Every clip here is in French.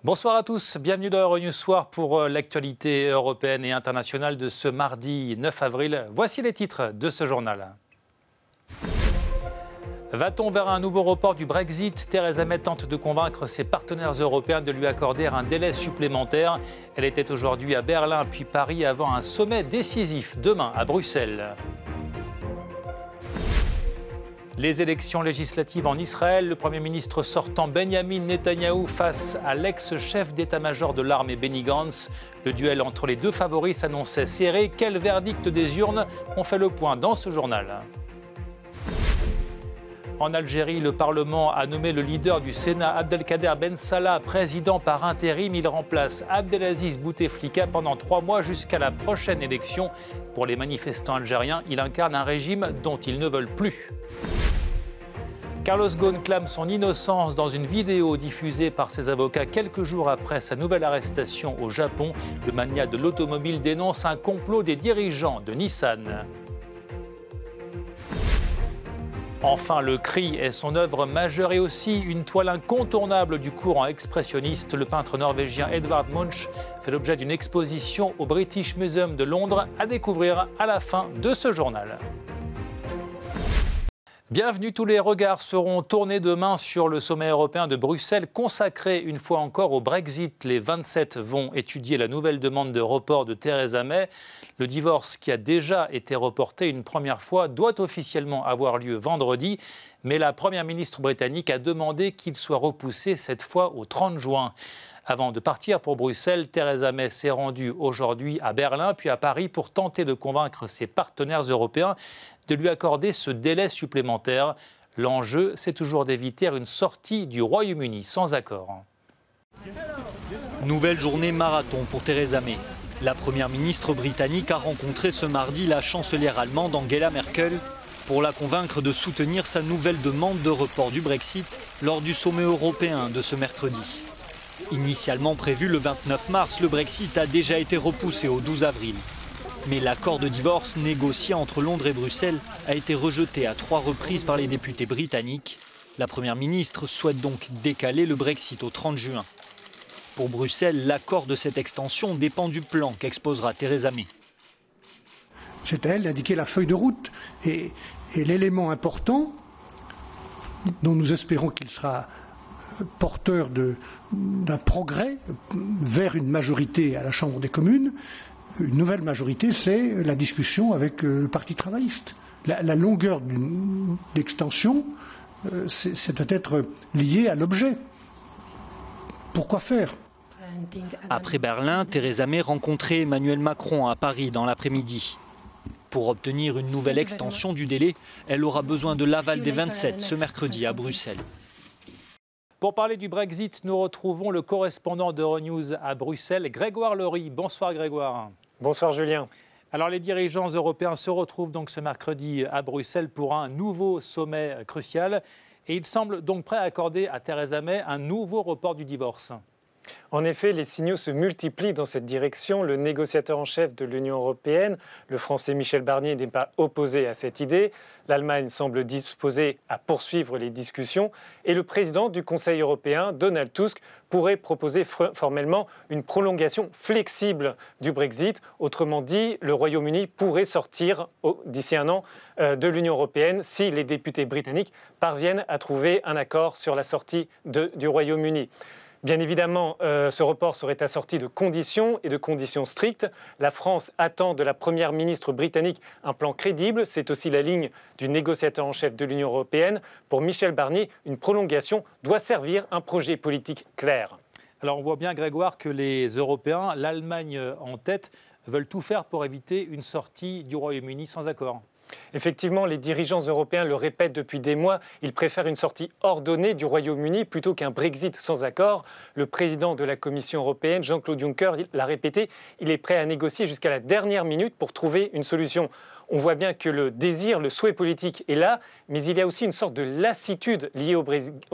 Bonsoir à tous, bienvenue dans Euronews Soir pour l'actualité européenne et internationale de ce mardi 9 avril. Voici les titres de ce journal. Va-t-on vers un nouveau report du Brexit? Theresa May tente de convaincre ses partenaires européens de lui accorder un délai supplémentaire. Elle était aujourd'hui à Berlin puis Paris avant un sommet décisif demain à Bruxelles. Les élections législatives en Israël, le Premier ministre sortant Benjamin Netanyahou face à l'ex-chef d'état-major de l'armée Benny Gantz. Le duel entre les deux favoris s'annonçait serré. Quel verdict des urnes? On fait le point dans ce journal. En Algérie, le Parlement a nommé le leader du Sénat, Abdelkader Ben Salah, président par intérim. Il remplace Abdelaziz Bouteflika pendant 3 mois jusqu'à la prochaine élection. Pour les manifestants algériens, il incarne un régime dont ils ne veulent plus. Carlos Ghosn clame son innocence dans une vidéo diffusée par ses avocats quelques jours après sa nouvelle arrestation au Japon. Le magnat de l'automobile dénonce un complot des dirigeants de Nissan. Enfin, le cri est son œuvre majeure et aussi une toile incontournable du courant expressionniste. Le peintre norvégien Edvard Munch fait l'objet d'une exposition au British Museum de Londres à découvrir à la fin de ce journal. Bienvenue, tous les regards seront tournés demain sur le sommet européen de Bruxelles, consacré une fois encore au Brexit. Les 27 vont étudier la nouvelle demande de report de Theresa May. Le divorce, qui a déjà été reporté une première fois, doit officiellement avoir lieu vendredi. Mais la première ministre britannique a demandé qu'il soit repoussé cette fois au 30 juin. Avant de partir pour Bruxelles, Theresa May s'est rendue aujourd'hui à Berlin puis à Paris pour tenter de convaincre ses partenaires européens de lui accorder ce délai supplémentaire. L'enjeu, c'est toujours d'éviter une sortie du Royaume-Uni sans accord. Nouvelle journée marathon pour Theresa May. La première ministre britannique a rencontré ce mardi la chancelière allemande Angela Merkel pour la convaincre de soutenir sa nouvelle demande de report du Brexit lors du sommet européen de ce mercredi. Initialement prévu le 29 mars, le Brexit a déjà été repoussé au 12 avril. Mais l'accord de divorce négocié entre Londres et Bruxelles a été rejeté à 3 reprises par les députés britanniques. La première ministre souhaite donc décaler le Brexit au 30 juin. Pour Bruxelles, l'accord de cette extension dépend du plan qu'exposera Theresa May. C'est à elle d'indiquer la feuille de route et l'élément important dont nous espérons qu'il sera porteur d'un progrès vers une majorité à la Chambre des communes. Une nouvelle majorité, c'est la discussion avec le Parti travailliste. La longueur d'une extension, ça doit être lié à l'objet. Pourquoi faire? Après Berlin, Theresa May rencontrait Emmanuel Macron à Paris dans l'après-midi. Pour obtenir une nouvelle extension du délai, elle aura besoin de l'aval des 27 ce mercredi à Bruxelles. Pour parler du Brexit, nous retrouvons le correspondant d'Euronews à Bruxelles, Grégoire Lory. Bonsoir Grégoire. Bonsoir Julien. Alors les dirigeants européens se retrouvent donc ce mercredi à Bruxelles pour un nouveau sommet crucial. Et ils semblent donc prêts à accorder à Theresa May un nouveau report du divorce. En effet, les signaux se multiplient dans cette direction. Le négociateur en chef de l'Union européenne, le Français Michel Barnier, n'est pas opposé à cette idée. L'Allemagne semble disposée à poursuivre les discussions. Et le président du Conseil européen, Donald Tusk, pourrait proposer formellement une prolongation flexible du Brexit. Autrement dit, le Royaume-Uni pourrait sortir d'ici un an de l'Union européenne si les députés britanniques parviennent à trouver un accord sur la sortie du Royaume-Uni. Bien évidemment, ce report serait assorti de conditions et de conditions strictes. La France attend de la première ministre britannique un plan crédible. C'est aussi la ligne du négociateur en chef de l'Union européenne. Pour Michel Barnier, une prolongation doit servir un projet politique clair. Alors on voit bien, Grégoire, que les Européens, l'Allemagne en tête, veulent tout faire pour éviter une sortie du Royaume-Uni sans accord. Effectivement, les dirigeants européens le répètent depuis des mois, ils préfèrent une sortie ordonnée du Royaume-Uni plutôt qu'un Brexit sans accord. Le président de la Commission européenne, Jean-Claude Juncker, l'a répété, il est prêt à négocier jusqu'à la dernière minute pour trouver une solution. On voit bien que le désir, le souhait politique est là, mais il y a aussi une sorte de lassitude liée au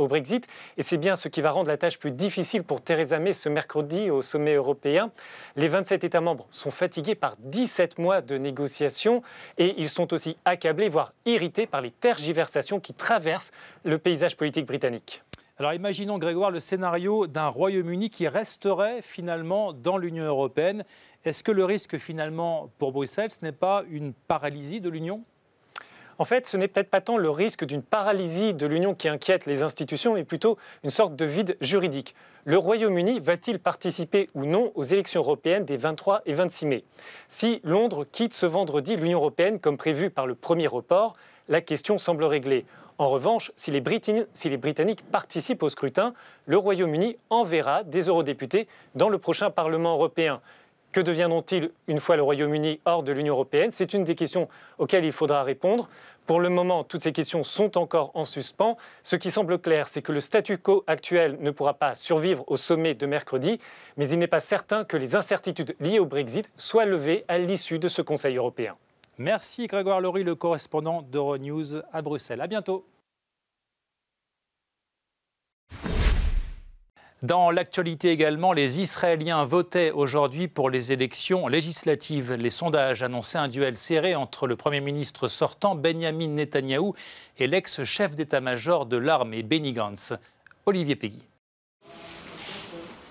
Brexit. Et c'est bien ce qui va rendre la tâche plus difficile pour Theresa May ce mercredi au sommet européen. Les 27 États membres sont fatigués par 17 mois de négociations et ils sont aussi accablés, voire irrités par les tergiversations qui traversent le paysage politique britannique. Alors imaginons, Grégoire, le scénario d'un Royaume-Uni qui resterait finalement dans l'Union européenne. Est-ce que le risque finalement pour Bruxelles, ce n'est pas une paralysie de l'Union ? En fait, ce n'est peut-être pas tant le risque d'une paralysie de l'Union qui inquiète les institutions, mais plutôt une sorte de vide juridique. Le Royaume-Uni va-t-il participer ou non aux élections européennes des 23 et 26 mai ? Si Londres quitte ce vendredi l'Union européenne comme prévu par le premier report, la question semble réglée. En revanche, si les Britanniques participent au scrutin, le Royaume-Uni enverra des eurodéputés dans le prochain Parlement européen. Que deviendront-ils une fois le Royaume-Uni hors de l'Union européenne ? C'est une des questions auxquelles il faudra répondre. Pour le moment, toutes ces questions sont encore en suspens. Ce qui semble clair, c'est que le statu quo actuel ne pourra pas survivre au sommet de mercredi, mais il n'est pas certain que les incertitudes liées au Brexit soient levées à l'issue de ce Conseil européen. Merci Grégoire Laury, le correspondant d'Euronews à Bruxelles. À bientôt. Dans l'actualité également, les Israéliens votaient aujourd'hui pour les élections législatives. Les sondages annonçaient un duel serré entre le Premier ministre sortant Benjamin Netanyahou et l'ex-chef d'état-major de l'armée Benny Gantz. Olivier Peggy.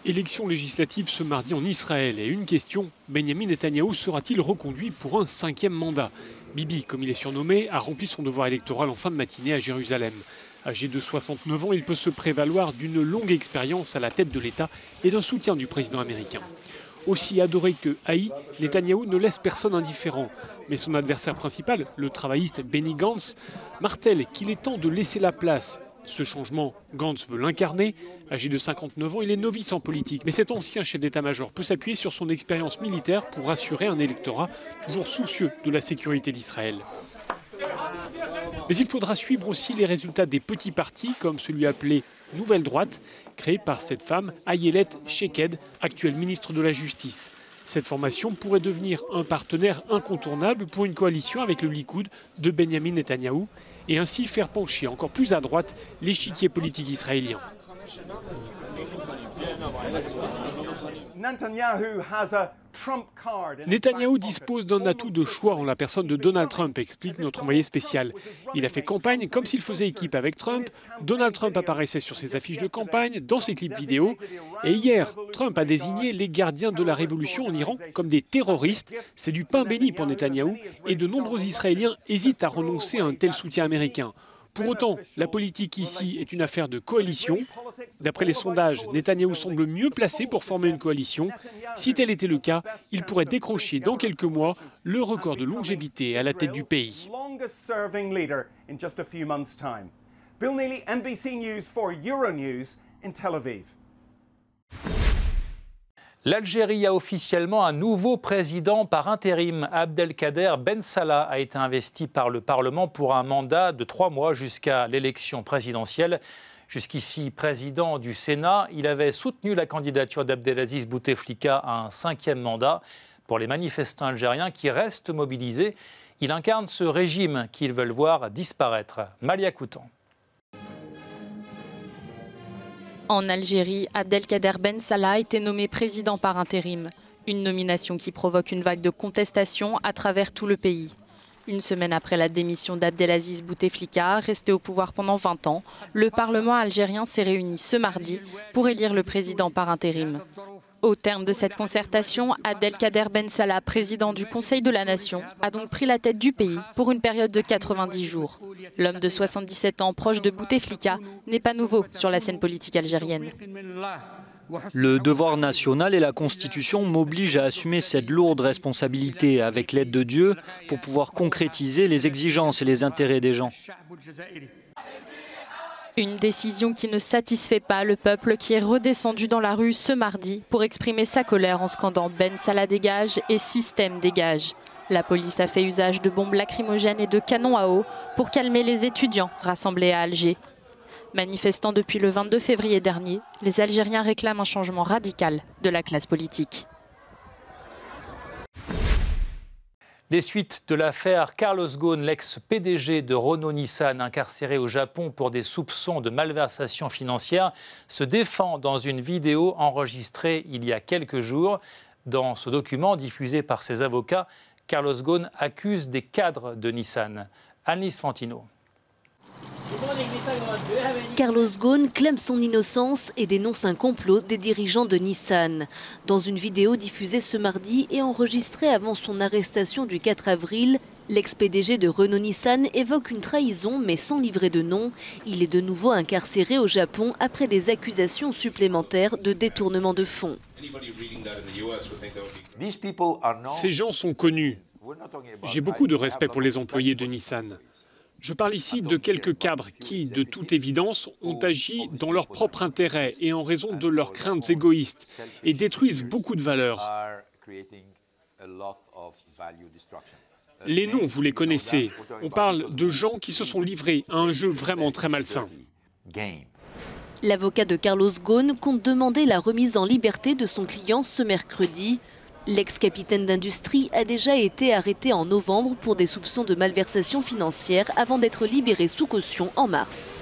Élections législatives ce mardi en Israël. Et une question, Benjamin Netanyahou sera-t-il reconduit pour un 5e mandat ? Bibi, comme il est surnommé, a rempli son devoir électoral en fin de matinée à Jérusalem. Âgé de 69 ans, il peut se prévaloir d'une longue expérience à la tête de l'État et d'un soutien du président américain. Aussi adoré que haï, Netanyahou ne laisse personne indifférent. Mais son adversaire principal, le travailliste Benny Gantz, martèle qu'il est temps de laisser la place. Ce changement, Gantz veut l'incarner. Âgé de 59 ans, il est novice en politique. Mais cet ancien chef d'état-major peut s'appuyer sur son expérience militaire pour assurer un électorat toujours soucieux de la sécurité d'Israël. Mais il faudra suivre aussi les résultats des petits partis, comme celui appelé Nouvelle Droite, créé par cette femme, Ayelet Sheked, actuelle ministre de la Justice. Cette formation pourrait devenir un partenaire incontournable pour une coalition avec le Likoud de Benjamin Netanyahou et ainsi faire pencher encore plus à droite l'échiquier politique israélien. Netanyahou dispose d'un atout de choix en la personne de Donald Trump, explique notre envoyé spécial. Il a fait campagne comme s'il faisait équipe avec Trump. Donald Trump apparaissait sur ses affiches de campagne, dans ses clips vidéo. Et hier, Trump a désigné les gardiens de la révolution en Iran comme des terroristes. C'est du pain béni pour Netanyahou et de nombreux Israéliens hésitent à renoncer à un tel soutien américain. Pour autant, la politique ici est une affaire de coalition. D'après les sondages, Netanyahou semble mieux placé pour former une coalition. Si tel était le cas, il pourrait décrocher dans quelques mois le record de longévité à la tête du pays. Bill Neely, NBC News for Euronews in Tel Aviv. L'Algérie a officiellement un nouveau président par intérim. Abdelkader Ben Salah a été investi par le Parlement pour un mandat de 3 mois jusqu'à l'élection présidentielle. Jusqu'ici président du Sénat, il avait soutenu la candidature d'Abdelaziz Bouteflika à un 5e mandat. Pour les manifestants algériens qui restent mobilisés, il incarne ce régime qu'ils veulent voir disparaître. Malia Koutan. En Algérie, Abdelkader Ben Salah a été nommé président par intérim. Une nomination qui provoque une vague de contestation à travers tout le pays. Une semaine après la démission d'Abdelaziz Bouteflika, resté au pouvoir pendant 20 ans, le Parlement algérien s'est réuni ce mardi pour élire le président par intérim. Au terme de cette concertation, Abdelkader Ben Salah, président du Conseil de la Nation, a donc pris la tête du pays pour une période de 90 jours. L'homme de 77 ans, proche de Bouteflika, n'est pas nouveau sur la scène politique algérienne. Le devoir national et la Constitution m'obligent à assumer cette lourde responsabilité avec l'aide de Dieu pour pouvoir concrétiser les exigences et les intérêts des gens. Une décision qui ne satisfait pas le peuple qui est redescendu dans la rue ce mardi pour exprimer sa colère en scandant Ben Salah dégage et système dégage. La police a fait usage de bombes lacrymogènes et de canons à eau pour calmer les étudiants rassemblés à Alger. Manifestant depuis le 22 février dernier, les Algériens réclament un changement radical de la classe politique. Les suites de l'affaire Carlos Ghosn, l'ex-PDG de Renault-Nissan, incarcéré au Japon pour des soupçons de malversation financière, se défend dans une vidéo enregistrée il y a quelques jours. Dans ce document diffusé par ses avocats, Carlos Ghosn accuse des cadres de Nissan. Annelise Fantino. Carlos Ghosn clame son innocence et dénonce un complot des dirigeants de Nissan. Dans une vidéo diffusée ce mardi et enregistrée avant son arrestation du 4 avril, l'ex-PDG de Renault-Nissan évoque une trahison mais sans livrer de nom. Il est de nouveau incarcéré au Japon après des accusations supplémentaires de détournement de fonds. Ces gens sont connus. J'ai beaucoup de respect pour les employés de Nissan. Je parle ici de quelques cadres qui, de toute évidence, ont agi dans leur propre intérêt et en raison de leurs craintes égoïstes et détruisent beaucoup de valeurs. Les noms, vous les connaissez. On parle de gens qui se sont livrés à un jeu vraiment très malsain. L'avocat de Carlos Ghosn compte demander la remise en liberté de son client ce mercredi. L'ex-capitaine d'industrie a déjà été arrêté en novembre pour des soupçons de malversation financière avant d'être libéré sous caution en mars.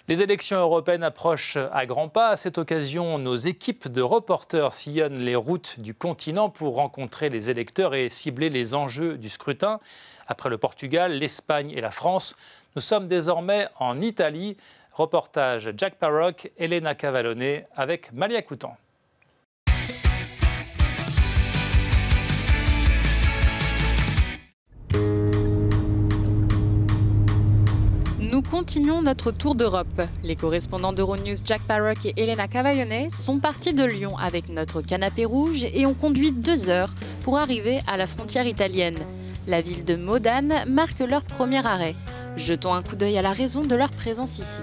Les élections européennes approchent à grands pas. À cette occasion, nos équipes de reporters sillonnent les routes du continent pour rencontrer les électeurs et cibler les enjeux du scrutin. Après le Portugal, l'Espagne et la France, nous sommes désormais en Italie. Reportage Jack Parrock, Elena Cavallone avec Malia Coutan. Nous continuons notre tour d'Europe. Les correspondants d'Euronews Jack Parrock et Elena Cavallone sont partis de Lyon avec notre canapé rouge et ont conduit 2 heures pour arriver à la frontière italienne. La ville de Modane marque leur premier arrêt. Jetons un coup d'œil à la raison de leur présence ici.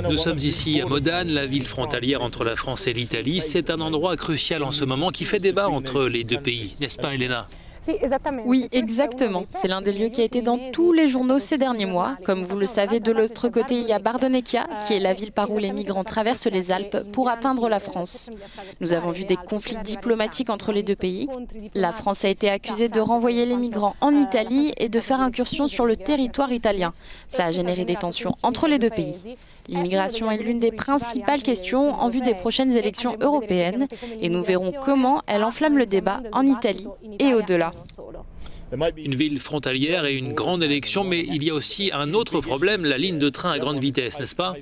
Nous sommes ici à Modane, la ville frontalière entre la France et l'Italie. C'est un endroit crucial en ce moment qui fait débat entre les deux pays, n'est-ce pas Elena ? Oui, exactement. C'est l'un des lieux qui a été dans tous les journaux ces derniers mois. Comme vous le savez, de l'autre côté, il y a Bardonecchia, qui est la ville par où les migrants traversent les Alpes pour atteindre la France. Nous avons vu des conflits diplomatiques entre les deux pays. La France a été accusée de renvoyer les migrants en Italie et de faire incursion sur le territoire italien. Ça a généré des tensions entre les deux pays. L'immigration est l'une des principales questions en vue des prochaines élections européennes et nous verrons comment elle enflamme le débat en Italie et au-delà. Une ville frontalière et une grande élection, mais il y a aussi un autre problème, la ligne de train à grande vitesse, n'est-ce pas ?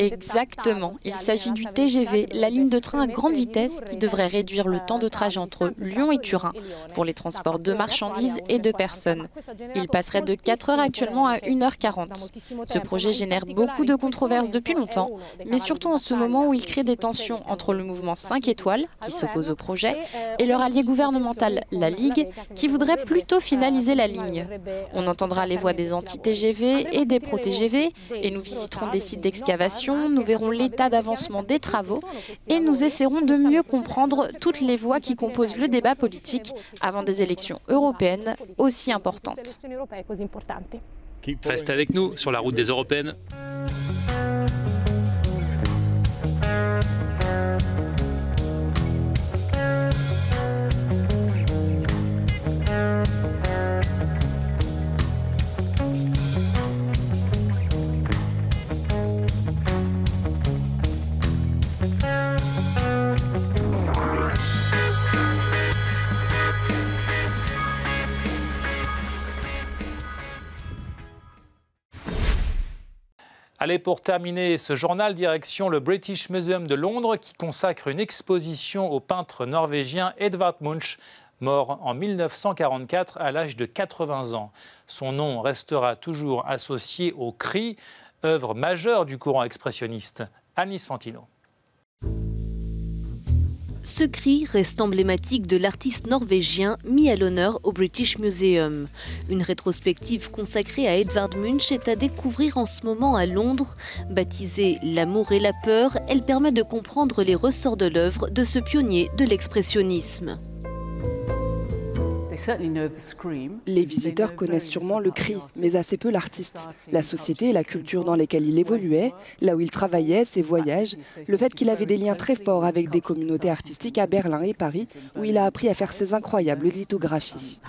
Exactement. Il s'agit du TGV, la ligne de train à grande vitesse qui devrait réduire le temps de trajet entre Lyon et Turin pour les transports de marchandises et de personnes. Il passerait de 4 heures actuellement à 1h40. Ce projet génère beaucoup de controverses depuis longtemps, mais surtout en ce moment où il crée des tensions entre le mouvement 5 étoiles, qui s'oppose au projet, et leur allié gouvernemental, la Ligue, qui voudrait plutôt finaliser la ligne. On entendra les voix des anti-TGV et des pro-TGV et nous visiterons des sites d'excavation, nous verrons l'état d'avancement des travaux et nous essaierons de mieux comprendre toutes les voix qui composent le débat politique avant des élections européennes aussi importantes. Reste avec nous sur la route des européennes. Allez, pour terminer ce journal, direction le British Museum de Londres qui consacre une exposition au peintre norvégien Edvard Munch, mort en 1944 à l'âge de 80 ans. Son nom restera toujours associé au cri, œuvre majeure du courant expressionniste. Anis Fantino. Ce cri reste emblématique de l'artiste norvégien mis à l'honneur au British Museum. Une rétrospective consacrée à Edvard Munch est à découvrir en ce moment à Londres. Baptisée « L'amour et la peur », elle permet de comprendre les ressorts de l'œuvre de ce pionnier de l'expressionnisme. Les visiteurs connaissent sûrement le cri, mais assez peu l'artiste. La société et la culture dans lesquelles il évoluait, là où il travaillait, ses voyages, le fait qu'il avait des liens très forts avec des communautés artistiques à Berlin et Paris, où il a appris à faire ses incroyables lithographies.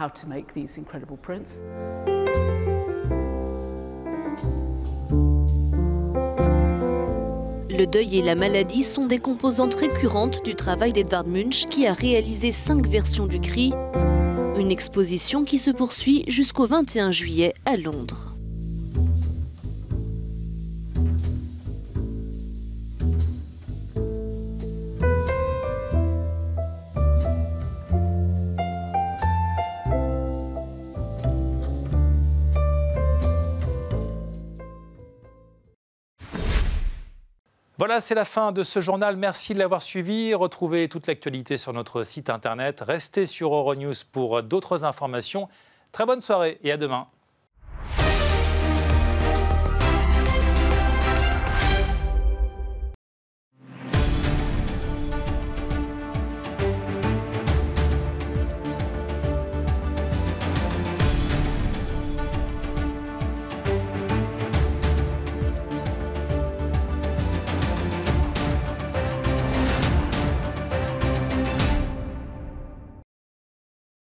Le deuil et la maladie sont des composantes récurrentes du travail d'Edvard Munch qui a réalisé 5 versions du cri. Une exposition qui se poursuit jusqu'au 21 juillet à Londres. Voilà, c'est la fin de ce journal. Merci de l'avoir suivi. Retrouvez toute l'actualité sur notre site internet. Restez sur Euronews pour d'autres informations. Très bonne soirée et à demain.